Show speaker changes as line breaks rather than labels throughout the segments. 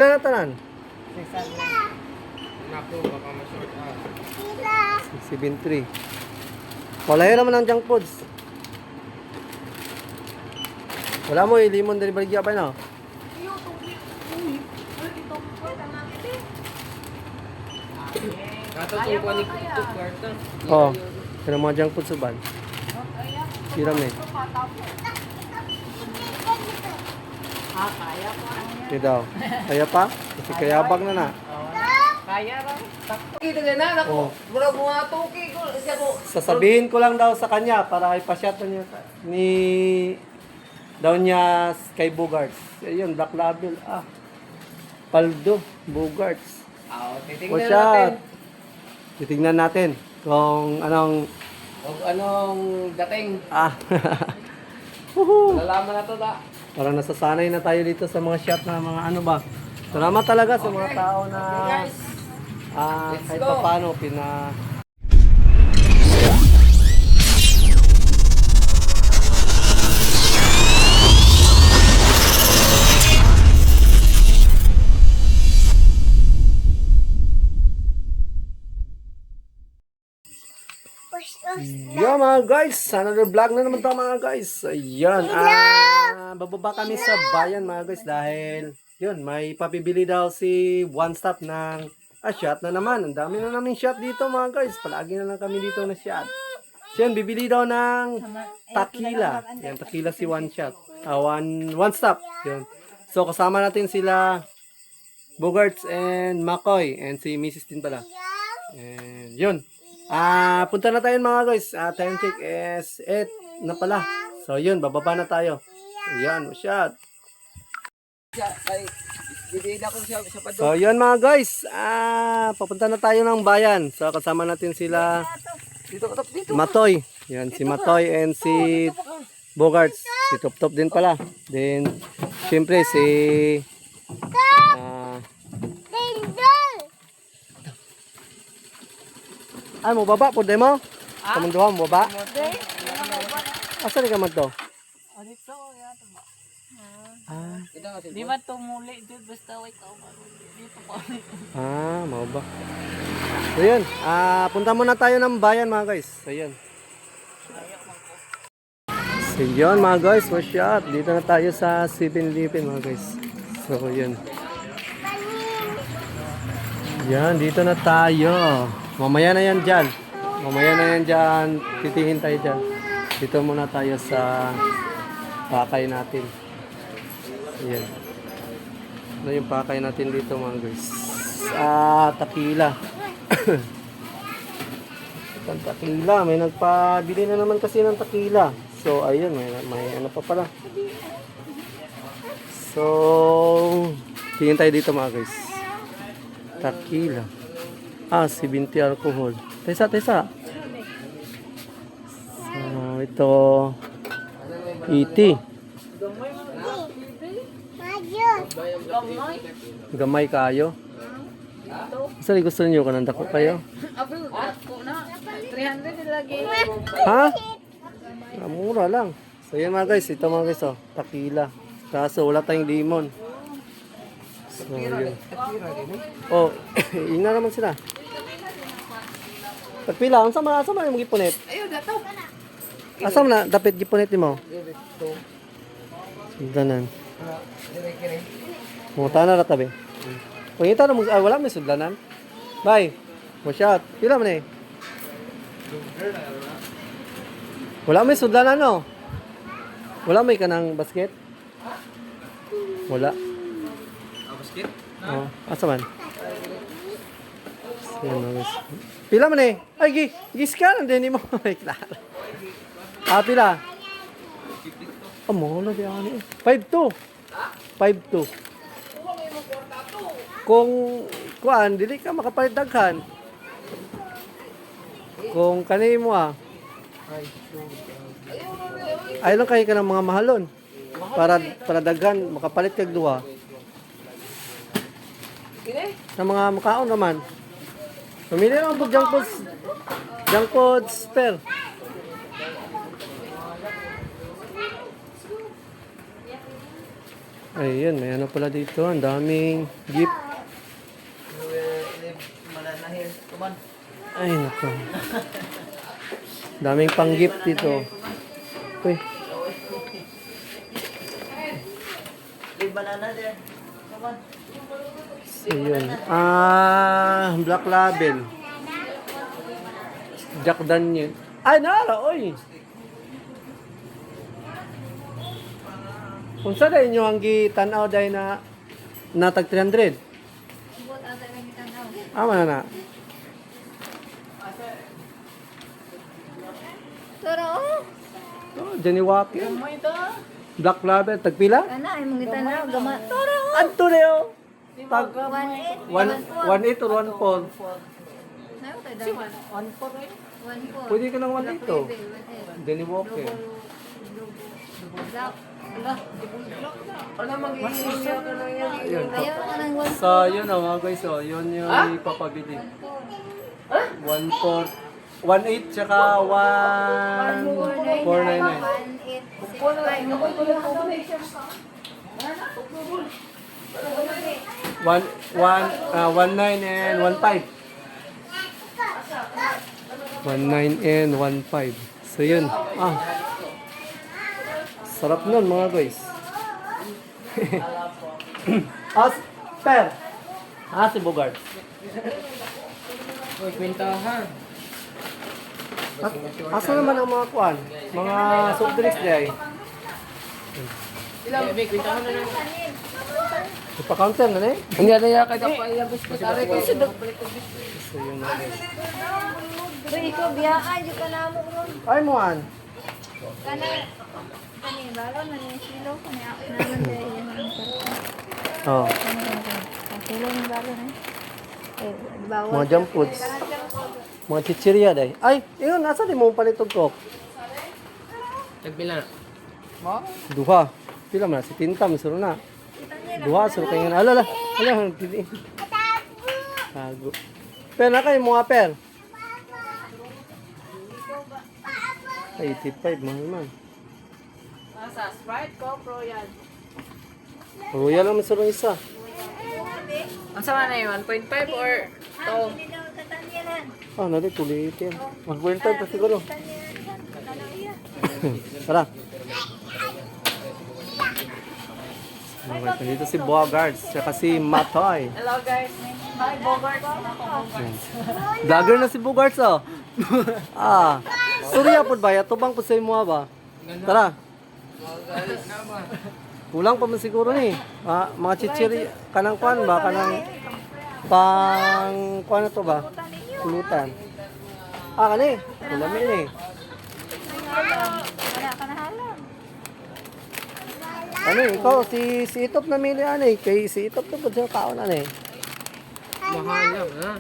Ano tanan?
600.
Naku, baka ma-short ah.
673. Wala yun naman ang junk foods. Wala mo, limon dari baligya pa na.
Katong ko ni Kuto kwarta.
Oh, pero mga junk foods suban. Siram eh.
Kaya po.
Hindi daw. Kaya pa? Kasi kayabag na na.
Kaya raw.
Kita na nako.
Oh.
Mura ko nga tuki ko siya ko.
Sasabihin ko lang daw sa kanya para ipasyat na niya ni daw niya kay Bogarts. Ayun, Black Label. Ah. Paldo, Bogarts.
Titingnan
Watch out.
natin.
Titignan natin kung anong
O anong dating.
ah. Woohoo.
Lalaman na to da.
Parang nasasanay na tayo dito sa mga shot na mga ano ba. Salamat talaga sa mga tao na
Guys, let's
kahit
go.
pa paano pina yeah mga guys, another vlog na naman to mga guys. Ayan, bababa kami sa bayan mga guys dahil yun, may papibili daw si One Stop ng shot na naman. Ang dami na namin shot dito mga guys. Palagi na lang kami dito na shot. So yun, bibili daw ng tequila. Yan, tequila si One Shot. One Stop. Yun. So kasama natin sila Bogarts and McCoy and si Mrs. din pala. And yun. Punta na tayo mga guys. Time check is 8 na pala. So yun, bababa na tayo. Ayan, shot.
ay bibida ko siya sa pado.
So yun mga guys. Papunta na tayo ng bayan. So kasama natin sila
Dito ka dito.
Matoy. Yan, si Matoy and si Bogarts. Si Top Top din pala. Then, syempre si ay, mo baba po demo? Kamanduhan mo baba? Asa ni ka man to?
O dito, yato ba?
Dito kasi.
Di ba tumuli dito basta wait ako dito po.
Mau ba? So yun, punta muna tayo ng bayan mga guys. So yun. So yun mga guys, what's up? Dito na tayo sa 7-Eleven mga guys. So yun. Yan, dito na tayo. Mamaya na yan dyan. Mamaya na yan dyan. Titingin tayo dyan. Dito muna tayo sa pakay natin. Ayan. Ano yung pakay natin dito mga guys? Tequila. Itong tequila. May nagpabili na naman kasi ng tequila. So, ayun. May ano pa pala. So, tingin tayo dito mga guys. Tequila. 70 alcohol. Tesa. So, ito 80. Gamay kayo. Saan gusto niyo kanang dako kayo?
Ako na 300 lagi.
Ha? Mura lang. So yan mga guys, ito mga guys tequila. Kaso wala tayong limon. So yun. Oh, ina naman sila. Pagpila, unsa man yung gipunit?
Ayun dato.
Asa man na dapat gipunit nimo? Danan. Mo tana ra tabi. Pangita na mo wala may sudlanan. Bye. Mo shot. Pila man eh? Wala may sudlanan no. Wala may kanang basket? Wala.
Basket.
Oh, asa man? Yan, guys. Pila man eh? Ay, giskan din mo. Ay, klaro. Pila? Mo na di ani. 5-2. 5-2. Kung kuan dili ka makapalit daghan. Kung kanay mo ay lang kay ka ng mga mahalon. Para daghan makapalit kag duha. Sa mga makaon naman. Pamili naman po junk foods spare. Ayun, may ano pala dito. Ang daming gift.
Mananahil. Kuman.
Ay, nako. Daming pang gift dito. Uy,
Leave banana there. Kuman.
ayun. Black Label. Jack Daniel. Ay, nara, oy. Kung sa dahil nyo ang gitanaw dahil na natag 300. Mana na.
Tara, oh.
Oh, Jenny Walker.
Mo ito.
Black Label. Tagpila?
Kana, ay mong itanaw. Gama. Tara, oh.
Anto na yun. Tag
1-8.
1-8 or 1-4.
Nayo tayo
Si
daw.
1-4 eh.
1-4.
Pwede ka ng 1-8 to. Jenny Walker.
Black.
Ala, ibulok na.
Wala mag-iisip ka na yan.
Ayun.
Ayaw ka ng 1-4.
So, yun o mga guys. So, yun yung ipapabili. 1-4. 1-8 tsaka 1-499. 1-9 and 1-5. 1-9 and 1-5. So, yun. Sarap nun mga guys. Per. Si Bogart.
Uy, kwentahan.
Asa naman ang mga kuan? Mga soft drinks day.
Ilang, kwentahan na lang.
Ipa-counter na eh.
Hindi na yan kaya pa ilabos ko sa record.
So, yun na guys.
Uy, ikaw biyaan. Di ka na mo ron.
Ay, Muan.
Kana, kani, balon na yung silo. Kani, ako naman dahil yan ang karton.
Oh,
Ang silo ng balon eh. Eh, bawal.
mga junk foods. Mga chichirya day. Ay, yun, nasa di mo palitog ko?
Nagpila.
Duha. Pila man, si Tinta, masuro na. Duha, suro kayo nga. Ala, pili. Tago. Per na kayo, mga per. 85, mahal man.
Nasa Sprite, Coke, Royal.
Royal lang masuro isa.
Ang sama na yun, 1.5 or 2?
Hindi daw katanyanan.
Nadi, kulit yan. Mag-winter pa siguro.
Katanyanan. Katanaw iya.
Tara. Dito si Bogarts, tsaka si Matoy.
Hello guys. Hi, Bogart. Bogart.
Vlogger na si Bogarts, oh. Surya po ba? Tubang po sa imo ba? Tara. Kulang pa man siguro ni. Mga chichiri, kanang kwan ba? Kanang pang kwan na to ba? Pulutan. Kani. Kulamin eh.
Wala ka na halam.
Ano ikaw, si Itop na mili ano eh. Kay si Itop to po siya tao na eh.
Mahal lang, ha?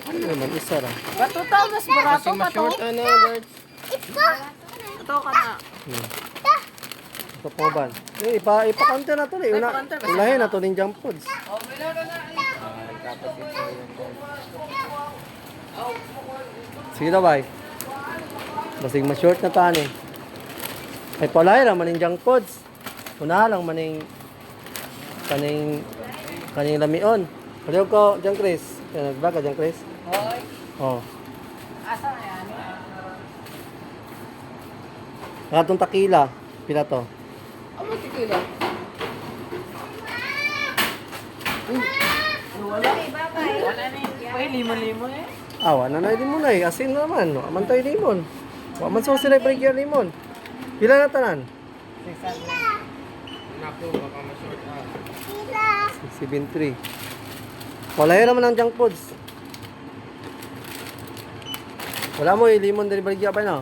Ano naman, isa ra.
Bato to, mas barato pa to.
Ano, Bert?
Ito ka na.
Ito po ba? Ipa-counter na to eh. Unahin na to ng junk foods. Sige na bay. Basig ma-short na taan eh. Ay palay lang maning junk foods. Una lang maning kaning lamion. Paliw ko, Jang Chris. Nagbaga, Jang Chris?
Hoy.
Oh.
Asa na yan?
Katong takila. Pila to?
Ano tikila?
Wala na yun. Uy, limo-limo eh.
Awa na din mo na eh. Asin naman. Aman tayo limon. Waman so sila break yung limon. Pila na tanan?
Naku, baka ma-short out.
673. Wala yun naman ang junk foods. Wala mo limon dari baligya pa na.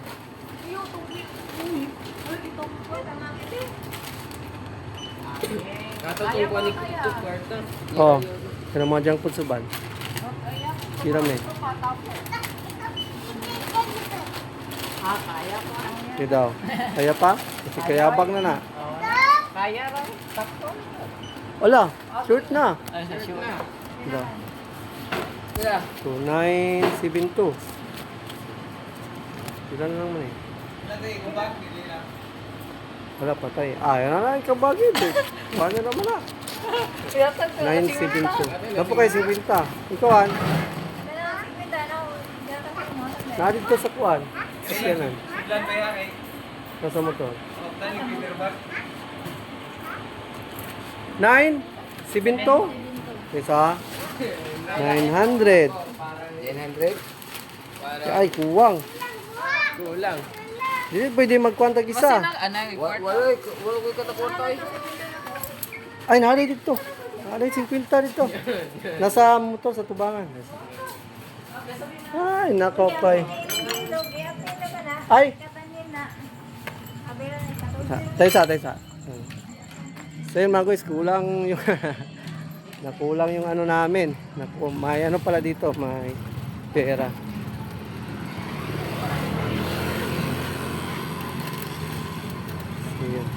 Katotong ko ni Kito Kwarta.
Oh. Kaya mga junk foods suban. Hiram eh.
Kaya pa.
Kaya daw. Kaya pa? Kasi kayabag na na.
Kaya raw. Sakto.
Wala. Short na.
Ay, sa sure.
Diba?
Kaya,
2972. Ilan na naman eh. Wala, patay. Yan na lang, kabagid eh. Paano naman na? 9.72. Dapo kayo 50. Ikaw, an? Narid ko sa kuan. Kasyanan. Nasa motor. 9? 72? Isa? 900.
900?
Ay, kuwang.
Kulang.
Hindi pwede magkwantag isa.
Wala ko katakwanta eh.
Ay, nari dito. Nari 50 dito. Nasa motor sa tubangan. Ay, nako kay. Ay. Taysa. So yun mga guys, kulang yung nakulang yung ano namin. May ano pala dito, may pera. So yun.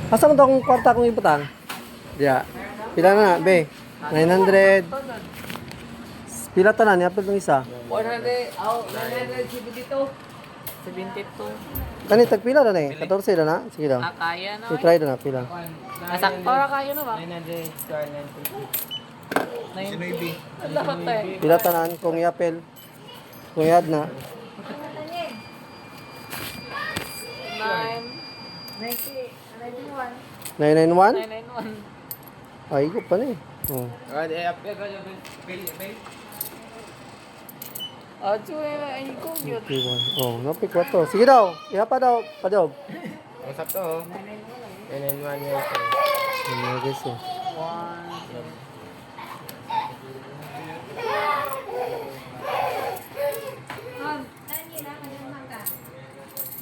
Asa mo daw kung kwarta kong iputang? Yeah. Pila na, be? 900. Pila ta na, niapil itong isa.
100, 972.
72.
Kani, tagpila na eh. 14 na na. Sige daw.
Kaya na.
I-try na na, pila.
Nasakto ra kayo na ba?
900 square 950.
90. Ang lahat eh.
Pila ta na, kung iapil. Kung iad na. 991?
991.
Ay, ko pa na eh. Oh.
Ay ko yun.
51. Oh, napik ko to. Sige daw. Iha pa daw. Padob.
Ang sakto oh. 991 yun.
Ano guys eh.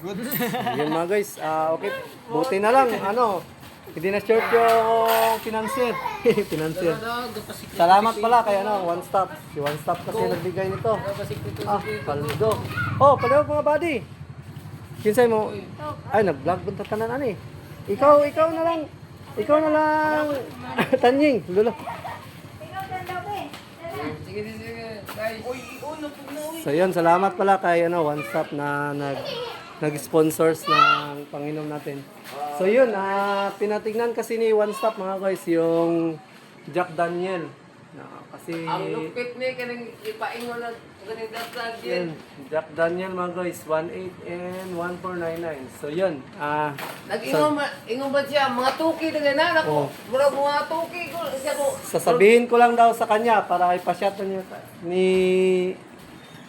1.
Yun mga guys. Okay. Buti na lang. Ano. Hindi na short yung financier. Financier. Salamat pala kay One Stop. Si One Stop kasi nagbigay nito. Paldo. Oh, paldo mga buddy. Kinsay mo? Ay, nag-vlog bunta tanan ani. Ikaw na lang. Ikaw na lang. Tanying, lulo.
Sige, guys.
So yun, salamat pala kay One Stop na nag-sponsors ng Panginoon natin. So yun, pinatignan kasi ni One Stop mga guys yung Jack Daniel. Kasi
Ang lupit ni kanang ipaingon na ganing datag
yun, Jack Daniel mga guys, 18 and 1499. So yun,
Nag-ingon ba siya, mga tuki na gana,
Oh.
murag mga tuki ko, siya ko.
sasabihin ko lang daw sa kanya para ipashot niya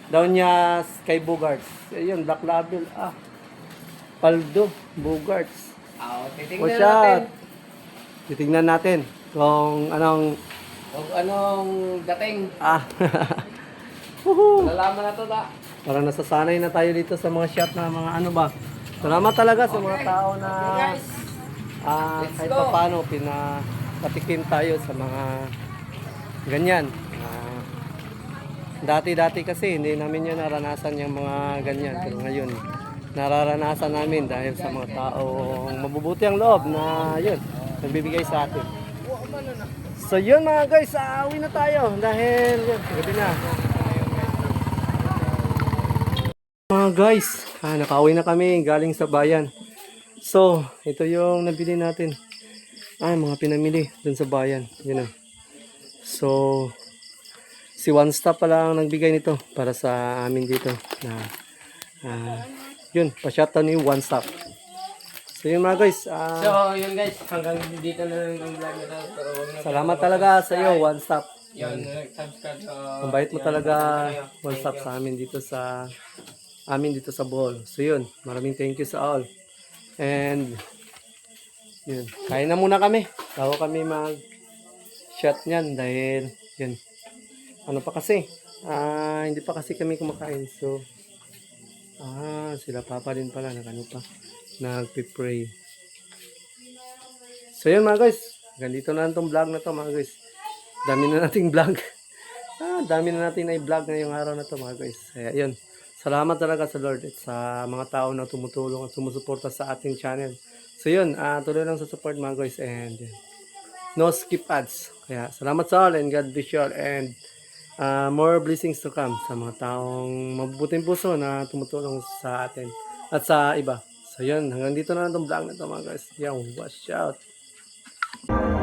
niya kay Bogarts. Ayun, Black Label. Paldo, Bogarts.
Titingnan
Shot.
natin
Titingnan natin kung anong
kung anong dating.
Woohoo!
Lalaman na to da.
Parang nasasanay na tayo dito sa mga shot na mga ano ba. Salamat talaga sa mga tao na kahit pa paano pinapatikim tayo sa mga ganyan. Dati kasi hindi namin yun naranasan yung mga ganyan. Pero ngayon, nararanasan namin dahil sa mga taong mabubuti ang loob na yun, nagbibigay sa atin. So yun mga guys, uwi na tayo dahil yun, gabi na. Mga guys, nakauwi na kami galing sa bayan. So, ito yung nabili natin. Mga pinamili dun sa bayan. Yun na. So, si One Stop pala ang nagbigay nito para sa amin dito. Yun, pa-shoutout ni One Stop. So yun mga guys.
So, yun guys, hanggang dito na lang yung vlog nito. Pero wag na
Salamat talaga sa iyo, One Stop.
yun, subscribe sa
Ang bait mo talaga, One Stop sa amin dito sa Bohol. So yun, maraming thank you sa all. And yun, kain na muna kami. Bago kami mag-shot niyan dahil yun. Ano pa kasi? Hindi pa kasi kami kumakain. So sila papa din pala pa. Nagpi-pray. So yun mga guys, ganito na lang tong vlog na to mga guys. Dami na nating vlog. Dami na natin na i-vlog ngayong araw na to mga guys. Kaya yun, salamat talaga sa Lord at sa mga tao na tumutulong at sumusuporta sa ating channel. So yun, tuloy lang sa support mga guys and no skip ads. Kaya salamat sa all and God bless you all and more blessings to come sa mga taong mabubuting puso na tumutulong sa atin at sa iba. So yun, hanggang dito na lang itong vlog na ito mga guys. Yo, watch out!